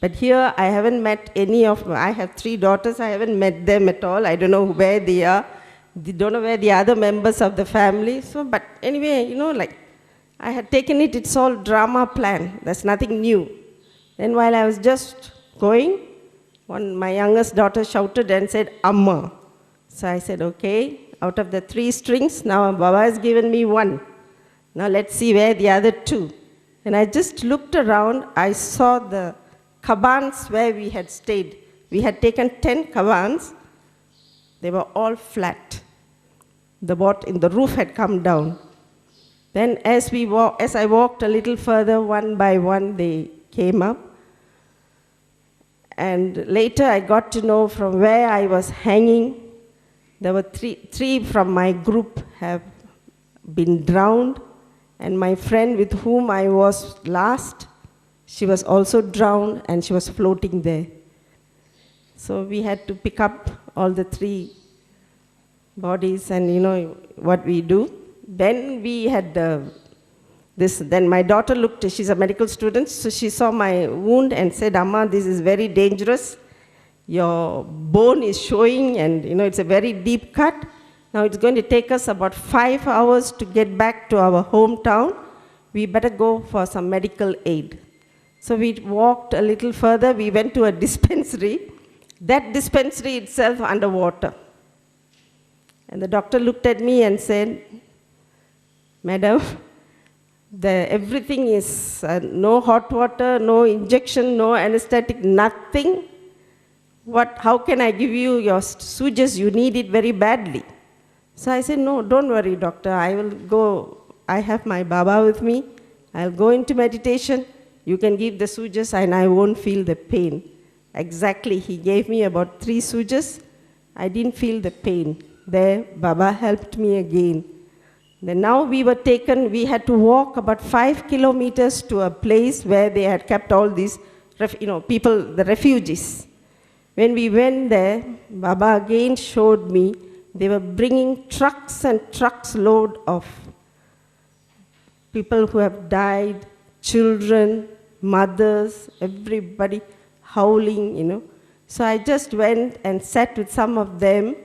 But here I haven't met I have 3 daughters, I haven't met them at all. I don't know where they are. They don't know where the other members of the family. So, but anyway, I had taken it, it's all drama plan. There's nothing new. Then while I was just going, my youngest daughter shouted and said, Amma. So I said, okay. out of the 3 strings, now Baba has given me 1. Now let's see where the other 2. And I just looked around, I saw the cabans where we had stayed. We had taken 10 cabans. They were all flat. The roof had come down. Then as I walked a little further, one by one, they came up. And later I got to know from where I was hanging, there were three from my group have been drowned. And my friend with whom I was last, she was also drowned and she was floating there. So we had to pick up all the 3 bodies, and you know what we do. Then we had then my daughter looked, she's a medical student, so she saw my wound and said, Amma, this is very dangerous. Your bone is showing and you know it's a very deep cut. Now it's going to take us about 5 hours to get back to our hometown. We better go for some medical aid. So we walked a little further, we went to a dispensary. That dispensary itself underwater. And the doctor looked at me and said, Madam, everything is no hot water, no injection, no anesthetic, nothing. How can I give you your sutures? You need it very badly. So I said, no, don't worry, doctor. I will go. I have my Baba with me. I'll go into meditation. You can give the sutures and I won't feel the pain. Exactly, he gave me about 3 sutures. I didn't feel the pain. There, Baba helped me again. Then now we had to walk about 5 kilometers to a place where they had kept all these, people, the refugees. When we went there, Baba again showed me they were bringing trucks and trucks load of people who have died, children, mothers, everybody howling, you know. So I just went and sat with some of them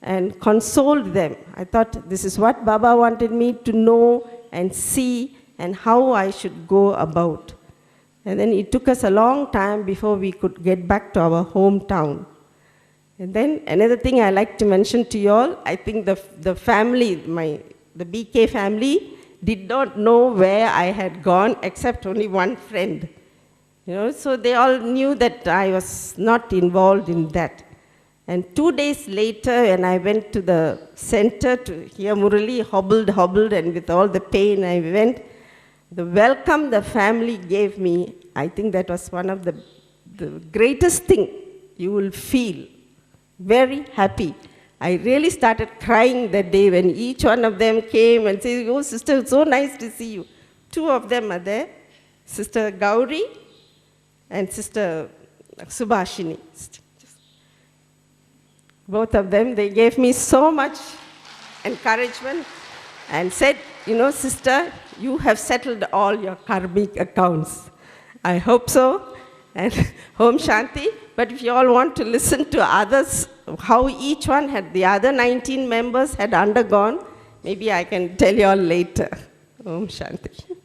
and consoled them. I thought this is what Baba wanted me to know and see and how I should go about. And then it took us a long time before we could get back to our hometown. And then another thing I like to mention to you all, I think the family, the BK family, did not know where I had gone except only one friend. You know, so they all knew that I was not involved in that. And 2 days later, when I went to the center to hear Murali, hobbled, and with all the pain I went, the welcome the family gave me, I think that was one of the greatest thing you will feel. Very happy. I really started crying that day when each one of them came and said, oh, sister, it's so nice to see you. 2 of them are there, Sister Gauri and Sister Subhashini. Both of them, they gave me so much encouragement and said, you know, sister, you have settled all your karmic accounts. I hope so. And Om Shanti. But if you all want to listen to others, how each one had, the other 19 members had undergone, maybe I can tell you all later. Om Shanti.